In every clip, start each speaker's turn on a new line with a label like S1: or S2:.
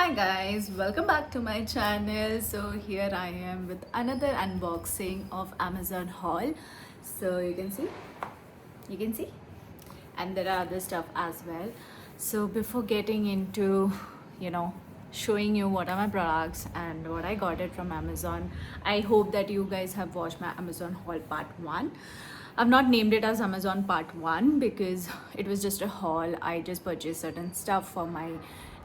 S1: Hi guys, welcome back to my channel. So here I am with another unboxing of Amazon haul. So you can see, and there are other stuff as well. So before getting into, you know, showing you what are my products and what I got it from Amazon, I hope that you guys have watched my Amazon haul part 1. I've not named it as Amazon part 1 because it was just a haul. I just purchased certain stuff for my,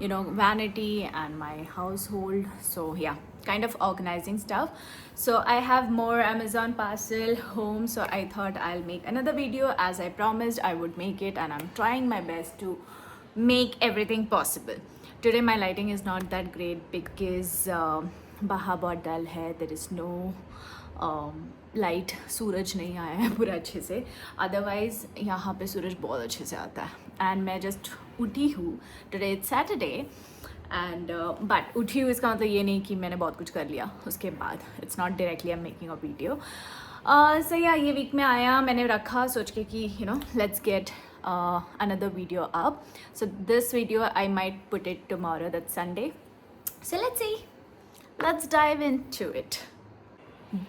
S1: vanity and my household. So yeah, kind of organizing stuff. So I have more Amazon parcel home. So I thought I'll make another video as I promised I would make it, and I'm trying my best to make everything possible. Today my lighting is not that great because baha bahut dull hai. There is no light, सूरज नहीं आया है पूरा अच्छे से. Otherwise यहाँ पे सूरज बहुत अच्छे से आता है. एंड मैं जस्ट उठी हूँ. Today it's Saturday and but उठी हूँ इसका मतलब ये नहीं कि मैंने बहुत कुछ कर लिया उसके बाद. It's not directly I am making a video. So yeah ये वीक में आया, मैंने रखा सोच के कि let's get another video up. So this video I might put it tomorrow, that's Sunday. So let's see. Let's dive into it.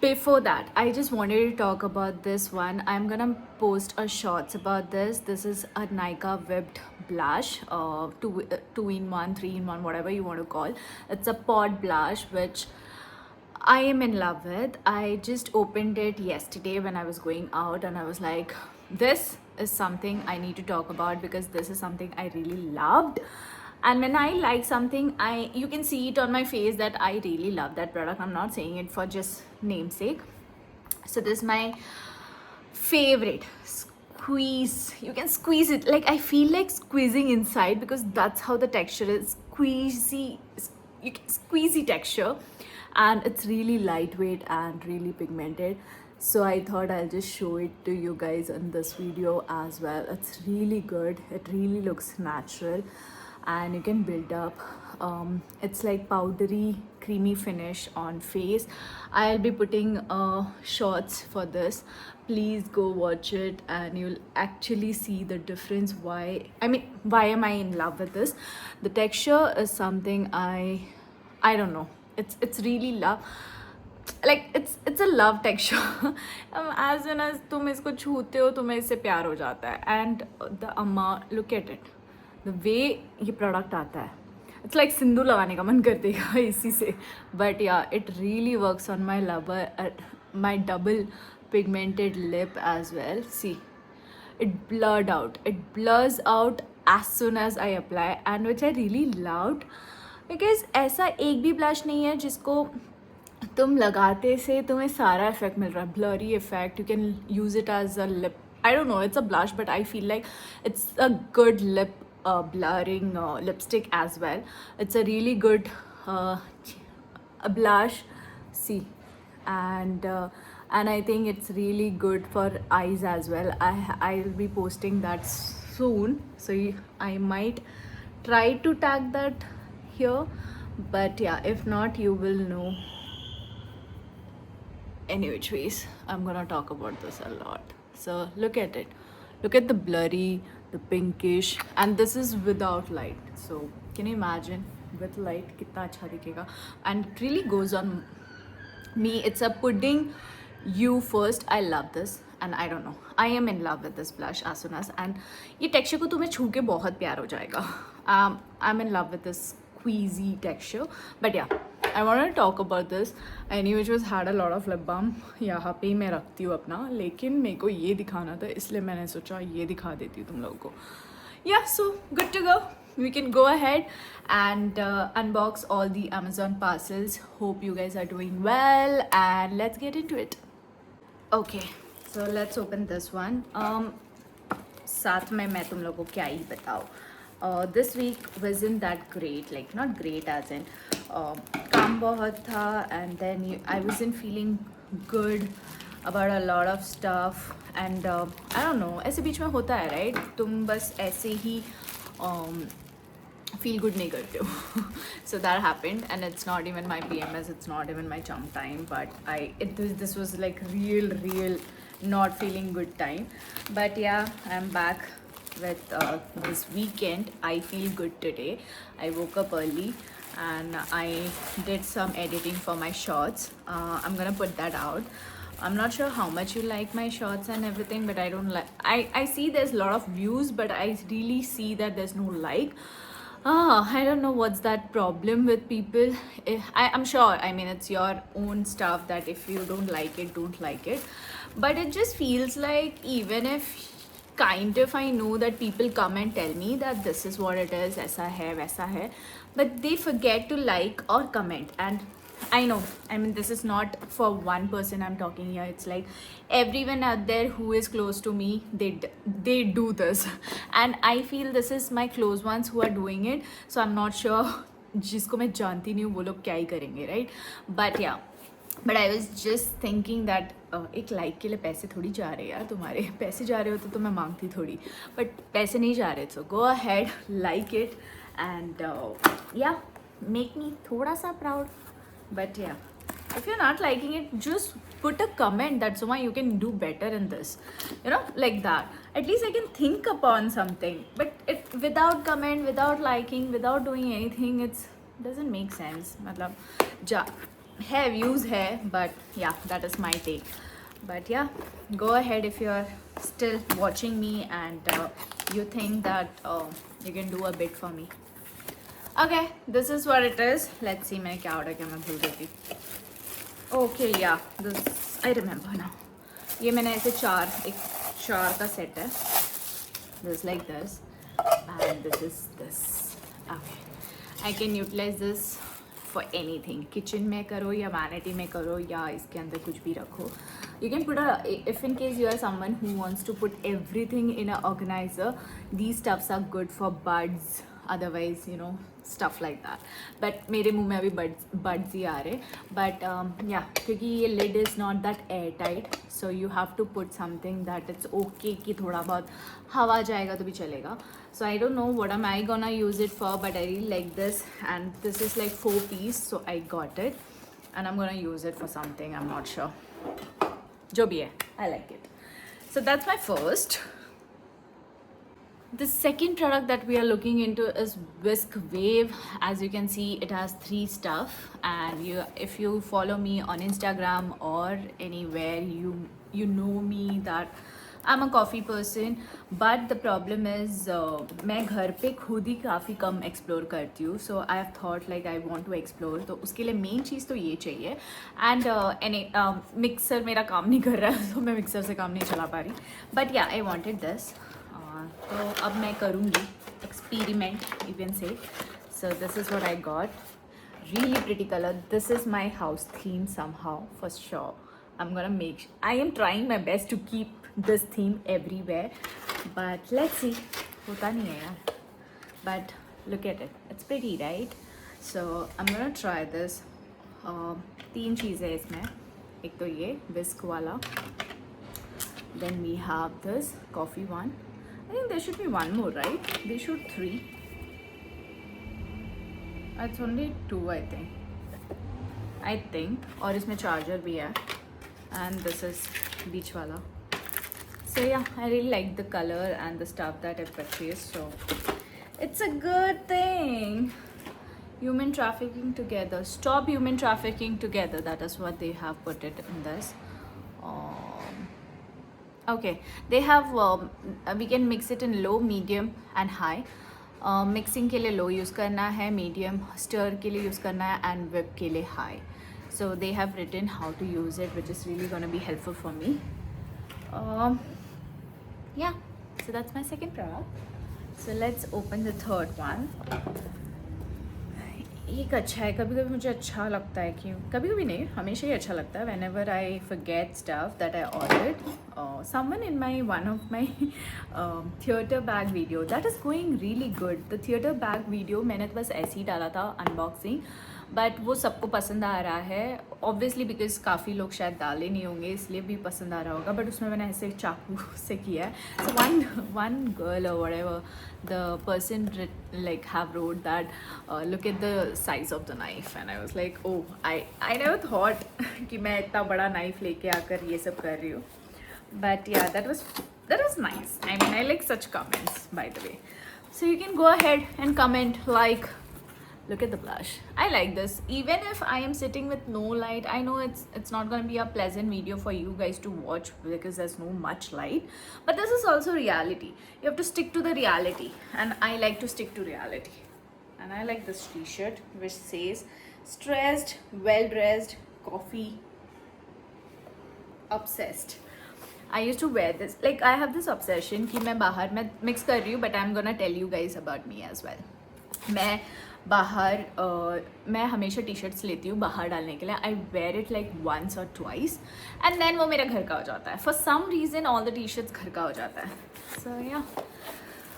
S1: Before that, I just wanted to talk about this one. I'm gonna post a shorts about this. This is a Nykaa whipped blush, two in one, 3-in-1, whatever you want to call. It's a pod blush which I am in love with. I just opened it yesterday when I was going out, and I was like, this is something I need to talk about because this is something I really loved. And when I like something, you can see it on my face that I really love that product. I'm not saying it for just namesake. So this is my favorite. Squeeze. You can squeeze it. Like I feel like squeezing inside because that's how the texture is. Squeezy. You can squeezy texture, and it's really lightweight and really pigmented. So I thought I'll just show it to you guys in this video as well. It's really good. It really looks natural, and you can build up. It's like powdery creamy finish on face. I'll be putting shorts for this. Please go watch it and you'll actually see the difference. Why am I in love with this? The texture is something I don't know, it's really love. Like it's a love texture. As soon as तुम इसको छूते हो तुम्हें इससे प्यार हो जाता है. And the amount, look at it, the way ये प्रोडक्ट आता है, it's like सिंदूर लगाने का मन कर देगा इसी से. But yeah, it really works on my lover, my double pigmented lip as well. See, it blurs out as soon as I apply, and which I really loved because ऐसा एक भी ब्लश नहीं है जिसको तुम लगाते से तुम्हें सारा इफेक्ट मिल रहा है. Blurry effect, you can use it as a lip. I don't know, it's a blush, but I feel like it's a good lip blurring lipstick as well. It's a really good a blush. See, and I think it's really good for eyes as well. I'll be posting that soon, so I might try to tag that here, but yeah, if not, you will know. Any which ways, I'm gonna talk about this a lot. So look at it. Look at the blurry, the pinkish, and this is without light. So can you imagine with light kitna acha dikhega? And it really goes on me. It's a pudding you first. I love this, and I don't know, I am in love with this blush as soon as. And ये texture को तुम्हें छू के बहुत प्यार हो जाएगा. I'm in love with this squeezy texture. But yeah, I wanted to talk about this. I knew which was had a lot of lip balm. यहाँ पे ही मैं रखती हूँ अपना, लेकिन मेरे को ये दिखाना था इसलिए मैंने सोचा ये दिखा देती हूँ तुम लोगों को. Yeah, so good to go. We can go ahead and unbox all the Amazon parcels. Hope you guys are doing well, and let's get into it. Okay, so let's open this one. साथ में मैं तुम लोगों को क्या ही बताऊँ. This week wasn't that great, like not great as in काम बहुत था, and then I wasn't feeling good about a lot of stuff, and I don't know, ऐसे बीच में होता है right, तुम बस ऐसे ही feel good नहीं करते हो. So that happened, and it's not even my PMS, it's not even my chum time, but this was like real not feeling good time. But yeah, I'm back with this weekend. I feel good today. I woke up early and I did some editing for my shorts. I'm gonna put that out. I'm not sure how much you like my shorts and everything, but I don't like. I see there's a lot of views, but I really see that there's no like. I don't know what's that problem with people. I'm sure, I mean, it's your own stuff that if you don't like it, don't like it. But it just feels like, even if kind of I know that people come and tell me that this is what it is, aisa hai, vaisa hai, but they forget to like or comment. And I know, I mean, this is not for one person I'm talking here. It's like everyone out there who is close to me, they do this, and I feel this is my close ones who are doing it. So I'm not sure जिसको मैं जानती नहीं हूँ वो लोग क्या ही करेंगे, right? But yeah, but I was just thinking that एक लाइक के लिए पैसे थोड़ी जा रहे हैं यार, तुम्हारे पैसे जा रहे होते तो मैं मांगती थोड़ी, बट पैसे नहीं जा रहे. So go ahead, like it and yeah make me थोड़ा सा proud. But yeah, if you're not liking it, just put a comment that Suma, you can do better in this, you know, like that. At least I can think upon something. But it, without comment, without liking, without doing anything, it's doesn't make sense. मतलब ja है, views है, but yeah, that is my take. But yeah, go ahead if you're still watching me and you think that you can do a bit for me. Okay, this is what it is. Let's see मैं क्या order किया, मैं भूल गई थी. Okay, yeah, this I remember now. ये मैंने ऐसे एक चार का सेट है. This like this and this is this. Okay, I can utilize this for anything. Kitchen में करो या vanity में करो या इसके अंदर कुछ भी रखो. You can put if in case you are someone who wants to put everything in an organizer, these stuffs are good for buds. Otherwise, you know, stuff like that. But मेरे मुंह में अभी buds ही आ रहे. But yeah, क्योंकि ये lid is not that airtight, so you have to put something that it's okay कि थोड़ा बहुत हवा जाएगा तो भी चलेगा. So I don't know what am I gonna use it for, but I really like this, and this is like 4 piece, so I got it, and I'm gonna use it for something. I'm not sure. जो भी है, I like it. So that's my first. The second product that we are looking into is Whisk Wave. As you can see, it has 3 stuff, and if you follow me on Instagram or anywhere, you know me that I'm a coffee person. But the problem is मैं घर पे खुद ही काफ़ी कम explore करती हूँ. So I have thought like I want to explore. तो उसके लिए मेन चीज़ तो ये चाहिए. And मिक्सर मेरा काम नहीं कर रहा है, तो मैं मिक्सर से काम नहीं चला पा रही. But yeah, I wanted this. तो अब मैं करूँगी experiment, you can say. So this is what I got. Really pretty color. This is my house theme somehow, for sure. I am trying my best to keep this theme everywhere, but let's see. होता नहीं है यार. But look at it. It's pretty, right? So I'm gonna try this. 3 चीज़ें हैं इसमें. एक तो ये whisk वाला. Then we have this coffee one. I think there should be one more, right? They should 3. It's only 2, I think. और इसमें charger भी है. And this is beach wala. So yeah, I really like the color and the stuff that I purchased. So it's a good thing. Human trafficking together. Stop human trafficking together. That is what they have put it in this. Okay, they have we can mix it in low, medium and high. Mixing के लिए low use करना है, medium stir के लिए use करना है, and whip के लिए high. So they have written how to use it, which is really gonna be helpful for me. Yeah, so that's my second product. So let's open the third one. एक अच्छा है, कभी कभी मुझे अच्छा लगता है कि कभी कभी नहीं, हमेशा ही अच्छा लगता है. whenever I forget stuff that I ordered, someone in one of my theatre bag video that is going really good. The theatre bag video मैंने तो बस ऐसे ही डाला था unboxing, बट वो सबको पसंद आ रहा है. ऑब्वियसली बिकॉज काफ़ी लोग शायद डाले नहीं होंगे, इसलिए भी पसंद आ रहा होगा. बट उसमें मैंने ऐसे चाकू से किया है. सो वन गर्ल और whatever the person like have wrote that look at the size of the knife, and I was like, oh, I never thought कि मैं इतना बड़ा knife लेके आकर ये सब कर रही हूँ. But yeah, that was that is nice. I mean, I like such comments, by the way. So you can go ahead and comment like, look at the blush. I like this. Even if I am sitting with no light, I know it's not gonna be a pleasant video for you guys to watch because there's no much light. But this is also reality. You have to stick to the reality, and I like to stick to reality. And I like this t-shirt which says stressed, well dressed, coffee, obsessed. I used to wear this. Like I have this obsession कि मैं बाहर मैं mix कर रही हूँ, but I'm gonna tell you guys about me as well. मैं बाहर मैं हमेशा टी शर्ट्स लेती हूँ बाहर डालने के लिए. I wear it like once और ट्वाइस एंड देन वो मेरा घर का हो जाता है. For some reason all the T shirts घर का हो जाता है. So yeah.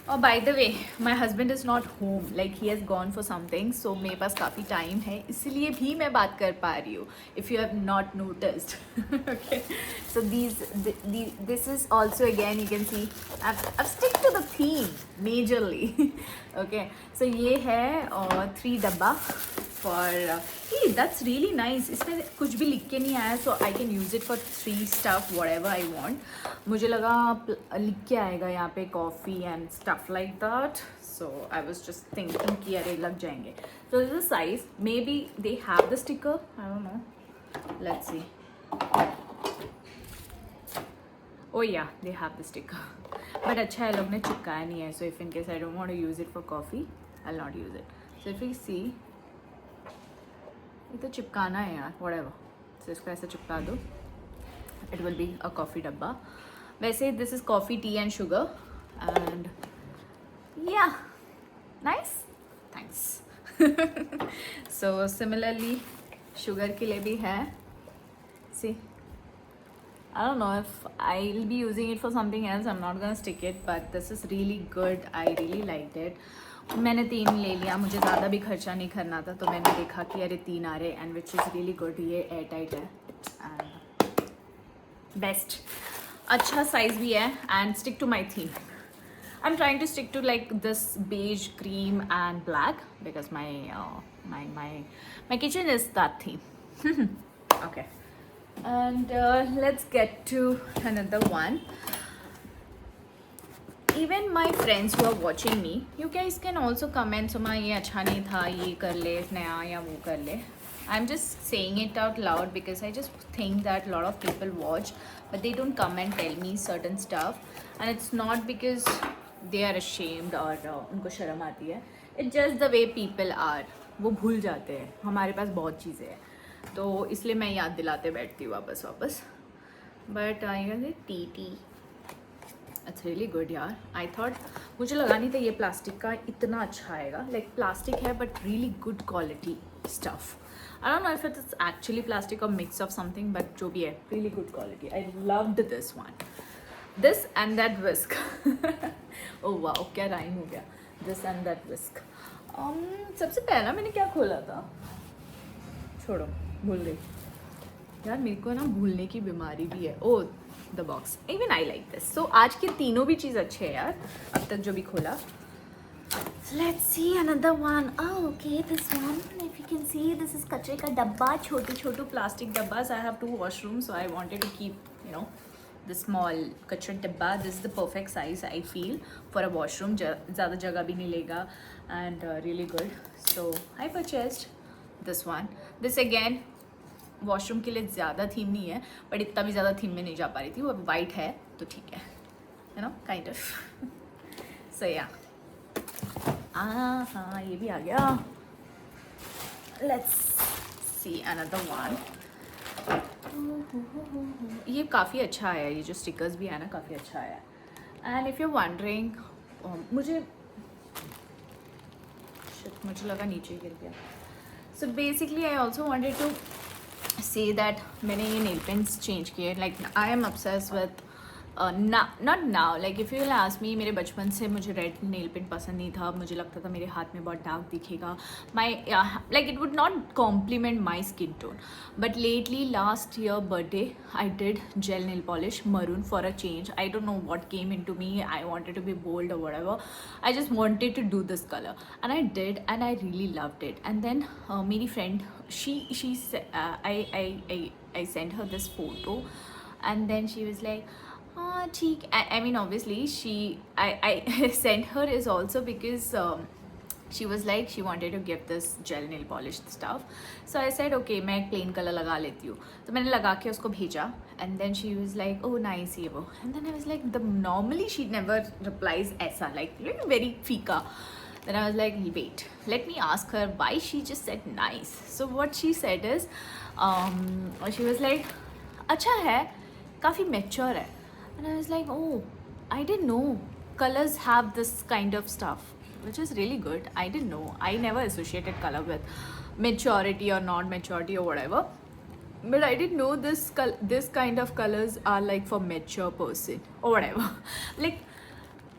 S1: और by the way my husband is not home, like he has gone for something. So मेरे पास काफ़ी टाइम है, इसलिए भी मैं बात कर पा रही हूँ. If you have not noticed. Okay, so this is also again you can see I stick to the theme majorly. Okay, so ये है और 3 डब्बा फॉर दैट्स रियली नाइस. इसमें कुछ भी लिख के नहीं आया, so I can use it for 3 stuff whatever I want. मुझे लगा लिख के आएगा यहाँ पे coffee and stuff like that. So I was just thinking कि अरे लग जाएंगे. So this is size. Maybe they have the sticker, I don't know. Let's see. Oh yeah, they have the sticker. But अच्छा है लोग ने चिपकाया नहीं है. So if in case I don't want to use it for coffee, I'll not use it. So if you see, ये तो चिपकाना है यार, whatever. So इसको ऐसे चिपका दो. It will be a coffee डब्बा. वैसे this is coffee, tea and sugar. And yeah, nice. Thanks. So similarly, sugar के लिए भी है. See. I don't know if I'll be using it for something else. I'm not gonna stick it, but this is really good. I really liked it. मैंने 3 ले लिया, मुझे ज़्यादा भी खर्चा नहीं करना था, तो मैंने देखा कि अरे 3 आ रहे and which is really good. ये एयर टाइट है and best. अच्छा साइज भी है and stick to my theme. I'm trying to stick to like this beige, cream and black because my kitchen is that theme. Okay. And let's get to another one. Even my friends who are watching me, you guys can also comment, Suma ये अच्छा नहीं था, ये कर ले नया या वो कर ले. I'm just saying it out loud because I just think that a lot of people watch but they don't come and tell me certain stuff, and it's not because they are ashamed or उनको शर्म आती है. It's just the way people are. वो भूल जाते हैं. हमारे पास बहुत चीज़ें हैं, तो इसलिए मैं याद दिलाते बैठती हूँ वापस. But I T it's really good यार. आई थॉट मुझे लगा नहीं था ये प्लास्टिक का इतना अच्छा आएगा. लाइक प्लास्टिक है but really good quality stuff. I don't know if it's actually plastic और मिक्स ऑफ समथिंग, बट जो भी है really good quality. I loved this one. This and that whisk. Oh wow, क्या rhyme हो गया. This and that विस्क. सबसे पहला मैंने क्या खोला था, छोड़ो, भूल गई यार. मेरे को ना भूलने की बीमारी भी है. Oh the box. Even I like this. So आज के तीनों भी चीज़ अच्छे हैं यार अब तक जो भी खोला. Let's see another one. Okay, this one if you can see, this is कचरे का डब्बा. छोटे प्लास्टिक डब्बास. I have 2 washroom, so I wanted to keep you know the small कचरा डब्बा. This is the perfect size I feel for a washroom. ज़्यादा जगह भी नहीं लेगा and really good. So I purchased this one. This again washroom के लिए ज़्यादा थीम नहीं है, बट इतना भी ज़्यादा थीम में नहीं जा पा रही थी. वो वाइट है तो ठीक है, यू नो, काइंड ऑफ. सो या. हाँ, ये भी आ गया. Let's see another one. ये काफ़ी अच्छा आया. ये जो स्टिकर्स भी है ना, काफ़ी अच्छा आया. एंड इफ़ यू वंडरिंग, मुझे मुझे लगा नीचे गिर गया. So basically I also wanted to say that मैंने ये नेल पेंस चेंज किए. Like I am obsessed with not now, like if you will ask me, मेरे बचपन से मुझे रेड नेल पेंट पसंद नहीं था. मुझे लगता था मेरे हाथ में बहुत डार्क दिखेगा. My like it would not complement my skin tone. But lately last year birthday I did gel nail polish maroon for a change. I don't know what came in to me. I wanted to be bold और whatever. I just wanted to do this color and I did, and I really loved it. And then मेरी friend, I sent her this photo, and then she was like, ठीक. I mean, obviously, I sent her is also because she was like she wanted to give this gel nail polish stuff. So I said okay, मैं एक plain color लगा लेती हूँ. तो मैंने लगा के उसको भेजा. And then she was like, oh nice ये वो. And then I was like, the normally she never replies ऐसा, like very फीका. Then I was like, wait, let me ask her why she just said nice. So what she said is, she was like, अच्छा है, काफ़ी mature है. And I was like, oh, I didn't know colors have this kind of stuff, which is really good. I didn't know. I never associated color with maturity or not maturity or whatever. But I didn't know this kind of colors are like for mature person or whatever. Like,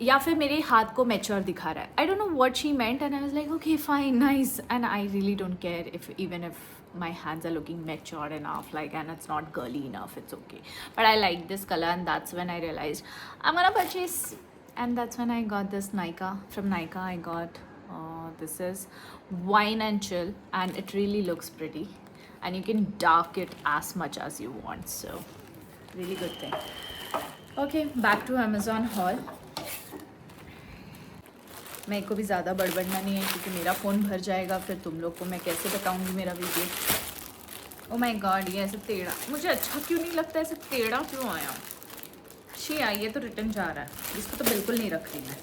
S1: या फिर मेरे हाथ को mature दिखा रहा है. I don't know what she meant, and I was like, okay, fine, nice. And I really don't care if even if my hands are looking mature enough, like, and it's not girly enough, it's okay. But I like this color, and that's when I realized I'm gonna purchase. And that's when I got this Nykaa. From Nykaa I got this is Wine and Chill, and it really looks pretty, and you can dark it as much as you want, so really good thing. Okay, back to Amazon haul. मेरे को भी ज़्यादा बड़बड़ना नहीं है क्योंकि मेरा phone भर जाएगा, फिर तुम लोग को मैं कैसे बताऊंगी मेरा वीडियो. ओ माय गॉड, ये ऐसे टेढ़ा मुझे अच्छा क्यों नहीं लगता, ऐसे टेढ़ा क्यों आया. शी आई, ये तो रिटर्न जा रहा है, इसको तो बिल्कुल नहीं रख रही मैं.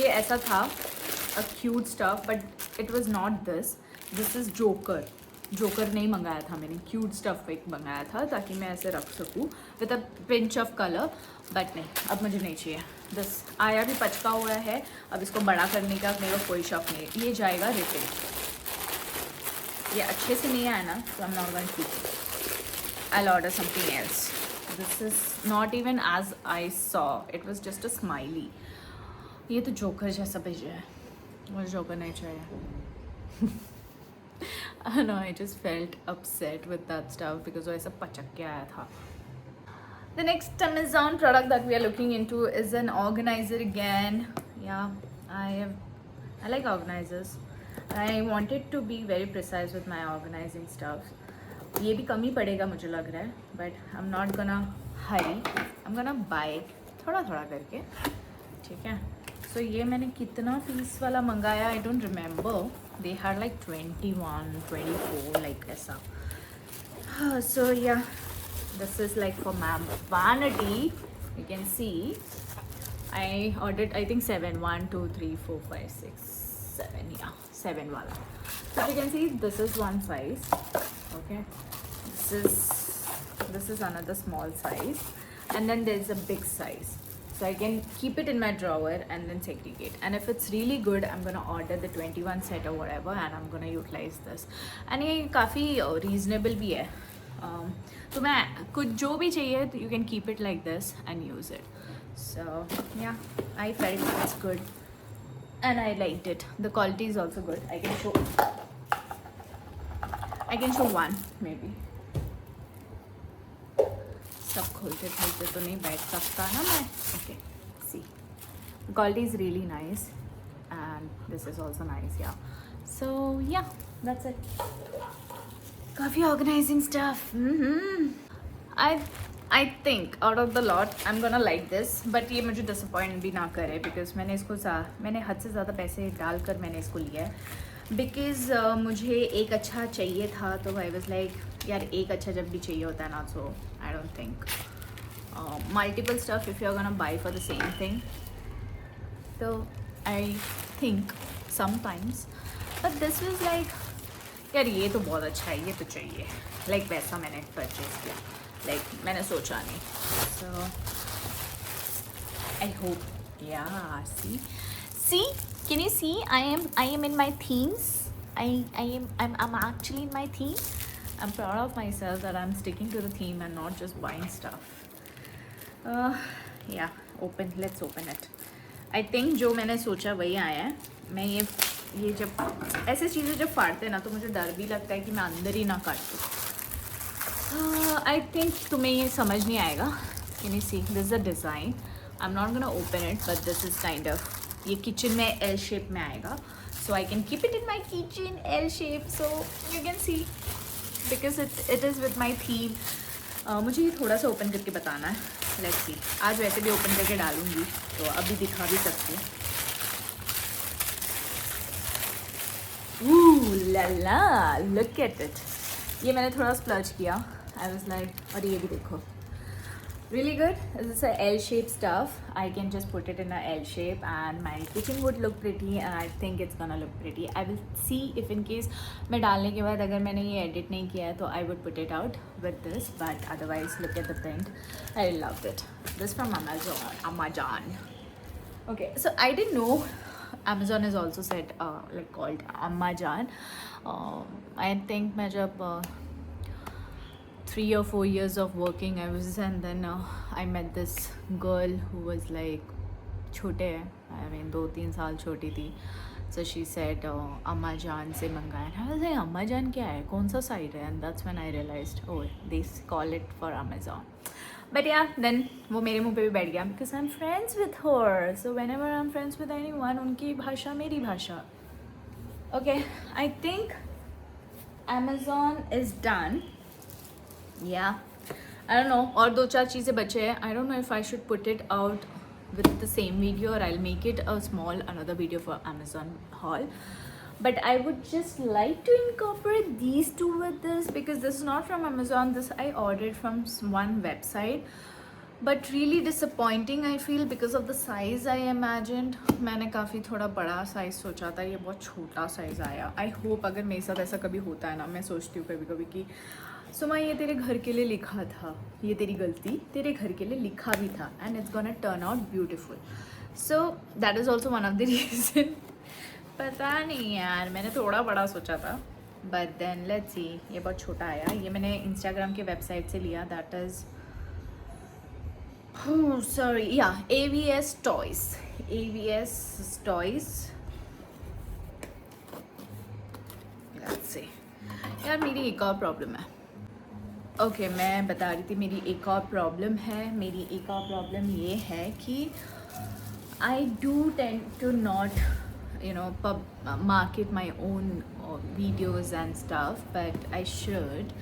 S1: ये ऐसा था a cute stuff, but it was not this. This is joker नहीं मंगाया था मैंने, क्यूट स्टफ एक मंगाया था ताकि मैं ऐसे रख सकूँ with a pinch of colour. But नहीं, अब मुझे नहीं चाहिए. दिस आया भी पचका हुआ है, अब इसको बड़ा करने का मेरे को कोई शौक नहीं है. ये जाएगा रिटर्न. ये अच्छे से नहीं आया ना, तो I'm not going to keep it. I'll order something else. This is not even as I saw. It was just a smiley. ये तो जोकर जैसा भेजा है, मुझे जोकर नहीं चाहिए. No, I just felt upset with that stuff because वो ऐसा पचक के आया था. The next Amazon product that we are looking into is an organizer again. Yeah, I like organizers. I wanted to be very precise with my organizing stuff. ये भी कम ही पड़ेगा मुझे लग रहा है, but I'm not gonna hurry. I'm gonna buy it थोड़ा थोड़ा करके, ठीक है. So ये मैंने कितना पीस वाला मंगाया, I don't remember. They had like 21, 24, like ऐसा. So yeah. This is like for my vanity. You can see I ordered I think 7. 1, 2, 3, 4, 5, 6, 7. Yeah, 7 wala. So you can see this is one size. Okay, this is another small size, and then there's a big size. So I can keep it in my drawer and then segregate. And if it's really good, I'm gonna order the 21 set or whatever, and I'm gonna utilize this. And ये काफ़ी reasonable भी है. तो मैं कुछ जो भी चाहिए you can keep it like this and use it. So yeah, I felt it's good and I liked it. The quality is also good. I can show one maybe. सब खोलते खोलते तो नहीं बैठ सकता ना मैं. Okay, see, the quality is really nice and this is also nice. Yeah, so yeah, that's it. Coffee organizing stuff. I think out of the lot I'm gonna like this, but ये मुझे disappoint भी ना करे because मैंने हद से ज़्यादा पैसे डालकर मैंने इसको लिया है. Because मुझे एक अच्छा चाहिए था, तो I was like यार एक अच्छा जब भी चाहिए होता है ना, so I don't think multiple stuff if you're gonna buy for the same thing. So I think sometimes, but this was like यार ये तो बहुत अच्छा है, ये तो चाहिए, लाइक वैसा मैंने परचेज किया, लाइक मैंने सोचा नहीं. सो I hope ya see can you see I am in my themes. I'm actually in my theme. I'm proud of myself that I'm sticking to the theme and not just buying stuff. Yeah, let's open it. I think जो मैंने सोचा वही आया है. मैं ये जब ऐसे चीज़ें जब फाड़ते हैं ना, तो मुझे डर भी लगता है कि मैं अंदर ही ना काट दूँ. आई थिंक तुम्हें ये समझ नहीं आएगा. Can you see this is the design. I am not gonna open it, but this is kind of, ये किचन में एल शेप में आएगा, so I can keep it in my kitchen L shape. So you can see because it is with my theme. मुझे ये थोड़ा सा open करके बताना है, लेट्स सी। आज वैसे भी ओपन करके डालूंगी तो अभी दिखा भी सकती हूँ। ला ला, लुक एट इट। ये मैंने थोड़ा स्प्लर्ज किया, आई वाज लाइक, और ये भी देखो, really good. This is a L shape stuff. I can just put it in a L shape and my kitchen would look pretty and I think it's gonna look pretty. I will see if in case मैं डालने के बाद अगर मैंने ये edit नहीं किया है तो I would put it out with this, but otherwise look at the print. I loved it. This from Amazon. Okay, so I didn't know Amazon is also said like called Amazon. I think मैं जब 3 or 4 years of working I was, and then I met this girl who was like छोटे है, I mean 2-3 साल छोटी थी. So she said अम्मा जान से मंगाया. And I was like अम्मा जान क्या है, कौन सा साइट है? And that's when I realized oh they call it for Amazon. But yeah, then वो मेरे मुंह पे भी बैठ गया because I'm friends with her. So whenever I'm friends with anyone, उनकी भाषा मेरी भाषा. Okay, I think Amazon is done. Yeah, I don't know, और 2-4 चीज़ें बचे हैं. I don't know if I should put it out with the same video or I'll make it a small another video for Amazon haul. But I would just like to incorporate these two with this because this is not from Amazon. This I ordered from one website. But really disappointing I feel because of the size I imagined. मैंने काफ़ी थोड़ा बड़ा size सोचा था, ये बहुत छोटा size आया. I hope अगर मेरे साथ ऐसा कभी होता है ना, मैं सोचती हूँ कभी कभी कि सुमा ये तेरे घर के लिए लिखा था, ये तेरी गलती, तेरे घर के लिए लिखा भी था and it's gonna turn out beautiful. So that is also one of the reason. पता नहीं यार, मैंने थोड़ा बड़ा सोचा था, बट देन लेट्स सी. ये बहुत छोटा आया. ये मैंने इंस्टाग्राम के वेबसाइट से लिया, दैट इज़ सॉरी या AVS टॉयज़. Let's see. यार मेरी एक और प्रॉब्लम है. ओके, मैं बता रही थी मेरी एक और प्रॉब्लम है. मेरी एक और प्रॉब्लम ये है कि I do tend to not market my own videos and stuff, but I should.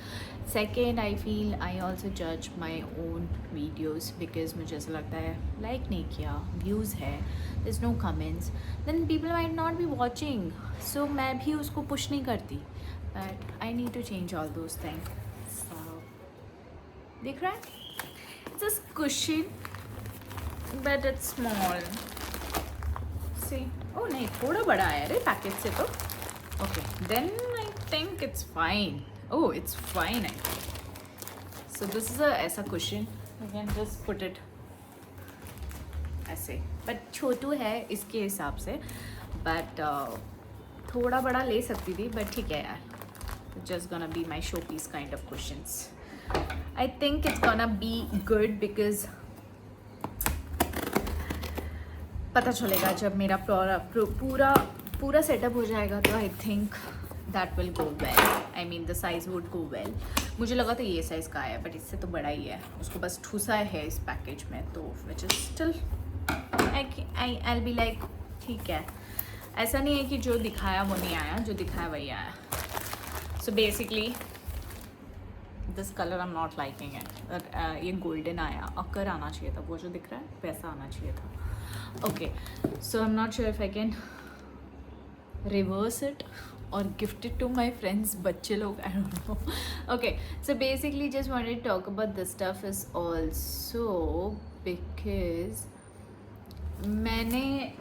S1: Second, I feel I also judge my own videos because मुझे ऐसा लगता है like नहीं किया, views है, there's no comments, then people might not be watching. So मैं भी उसको push नहीं करती. But I need to change all those things. So दिख रहा है? It's a cushion, but it's small. See? Oh नहीं, थोड़ा बड़ा आया रे पैकेट से तो. Okay, then I think it's fine. Oh, it's fine I think. So this is a ऐसा cushion. You can just put it ऐसे. But छोटू है इसके हिसाब से. But थोड़ा बड़ा ले सकती थी, but ठीक है यार. It's just gonna be my showpiece kind of cushions. I think it's gonna be good because पता चलेगा जब मेरा पूरा सेटअप हो जाएगा तो I think that will go well. I mean the size would go well. मुझे लगा था ये साइज़ का है, बट इससे तो बड़ा ही है. उसको बस ठूसा है इस पैकेज में, तो which is still I be like ठीक है. ऐसा नहीं है कि जो दिखाया वो नहीं आया, जो दिखाया वही आया. So basically this colour I am not liking it. ये गोल्डन आया, अकर आना चाहिए था, वो जो दिख रहा है वैसा आना चाहिए था. Okay, so I'm not sure if I can reverse it or gift it to my friends, बच्चे लोग, I don't know. Okay, so basically just wanted to talk about this stuff is also because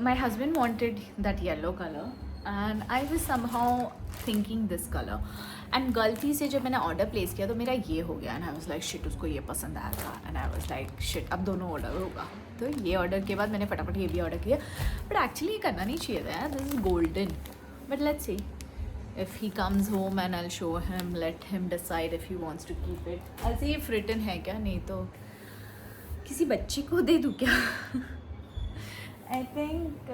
S1: my husband wanted that yellow color and I was somehow thinking this color. And गलती से जब मैंने order place किया तो मेरा ये हो गया and I was like shit, उसको ये पसंद आया था and I was like shit, अब दोनों ऑर्डर होगा. तो ये ऑर्डर के बाद मैंने फटाफट ये भी ऑर्डर किया, बट एक्चुअली ये करना नहीं चाहिए था यार. This is golden, but let's see if he comes home and I will show him, let him decide if he wants to keep it. ऐसे ये फ्रिटन है क्या, नहीं तो किसी बच्ची को दे दूँ क्या? I think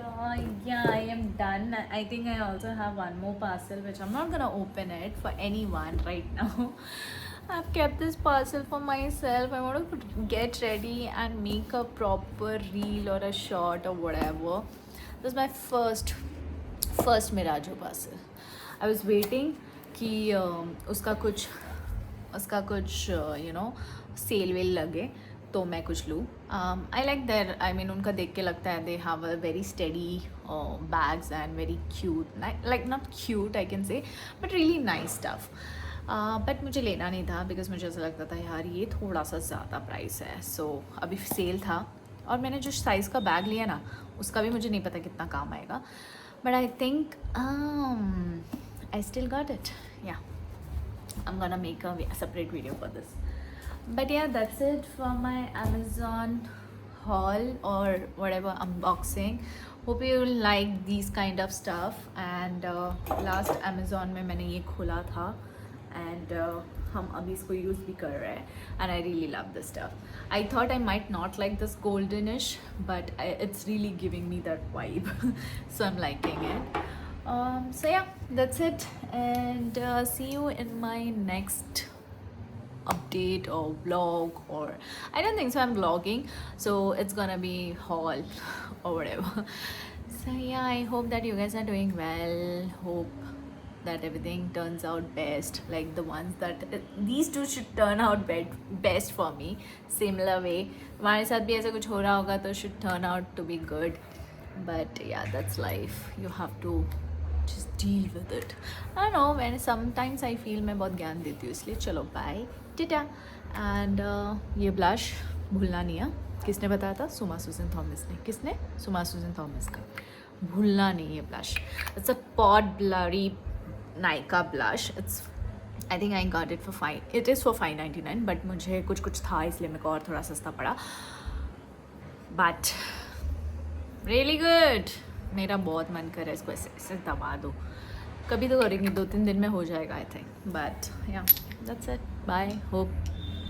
S1: yeah, I am done. I think I also have one more parcel which I'm not gonna open it for anyone right now. I've kept this parcel for myself. I want to get ready and make a proper reel or a short or whatever. This is my first Mirajo parcel. I was waiting कि उसका कुछ उसका कुछ cell well लगे तो मैं कुछ लूँ. आई लाइक देयर, आई मीन उनका देख के लगता है they have a very sturdy bags and very cute, like not cute I can say, but really nice stuff. But मुझे लेना नहीं था बिकॉज मुझे ऐसा लगता था यार ये थोड़ा सा ज़्यादा प्राइस है. सो अभी सेल था और मैंने जो साइज़ का बैग लिया ना उसका भी मुझे नहीं पता कितना काम आएगा, but I think I still got it. या I'm gonna make a separate video for this. But yeah, that's it for my Amazon haul or whatever unboxing. Hope you will like these kind of stuff. And last Amazon में मैंने ये खोला था and हम अभी इसको use भी कर रहे हैं and I really love this stuff. I thought I might not like this goldenish, but it's really giving me that vibe. So I'm liking it. So yeah, that's it, and see you in my next update or vlog, or I don't think so I'm vlogging, so it's gonna be haul or whatever. So yeah, I hope that you guys are doing well. Hope that everything turns out best, like the ones that these two should turn out best for me. Similar way हमारे साथ भी ऐसा कुछ हो रहा होगा तो should turn out to be good. But yeah, that's life. You have to just deal with it. I don't know, when sometimes I feel मैं बहुत ज्ञान देती हूँ, इसलिए चलो बाय टिटा. एंड ये ब्लश भूलना नहीं है. किसने बताया था? सुमा सुजन थॉमस ने. किसने? सुमा सुजन थॉमस का. भूलना नहीं है blush. It's a pod blurry Nykaa blush. It's I think I got it for it is for $5.99, but मुझे कुछ था इसलिए मेरे को और थोड़ा सस्ता पड़ा. But really good. मेरा बहुत मन कर रहा है इसको ऐसे ऐसे दबा दो. कभी तो करेंगे, 2-3 दिन में हो जाएगा I think. But yeah that's it. Bye. Hope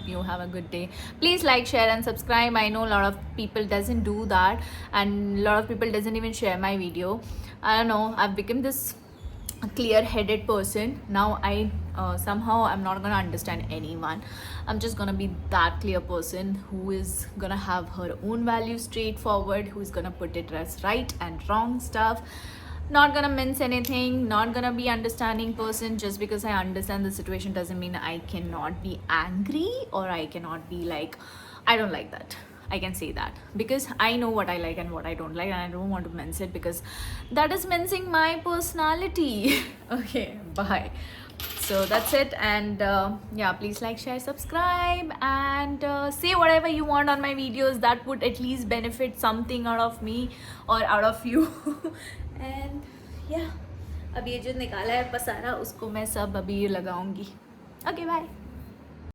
S1: you have a good day. Please like, share and subscribe. I know a lot of people doesn't do that, and a lot of people doesn't even share my video. I don't know, I've become this clear-headed person now. Somehow I'm not gonna understand anyone. I'm just gonna be that clear person who is gonna have her own values straightforward, who is gonna put it as right and wrong stuff, not gonna mince anything, not gonna be understanding person. Just because I understand the situation doesn't mean I cannot be angry or I cannot be like, I don't like that. I can say that because I know what I like and what I don't like, and I don't want to mince it because that is mincing my personality. Okay, bye. So that's it, and yeah, please like, share, subscribe, and say whatever you want on my videos that would at least benefit something out of me or out of you. And yeah, अब ये जो निकाला है पसारा उसको मैं सब अभी लगाऊंगी. Okay, bye.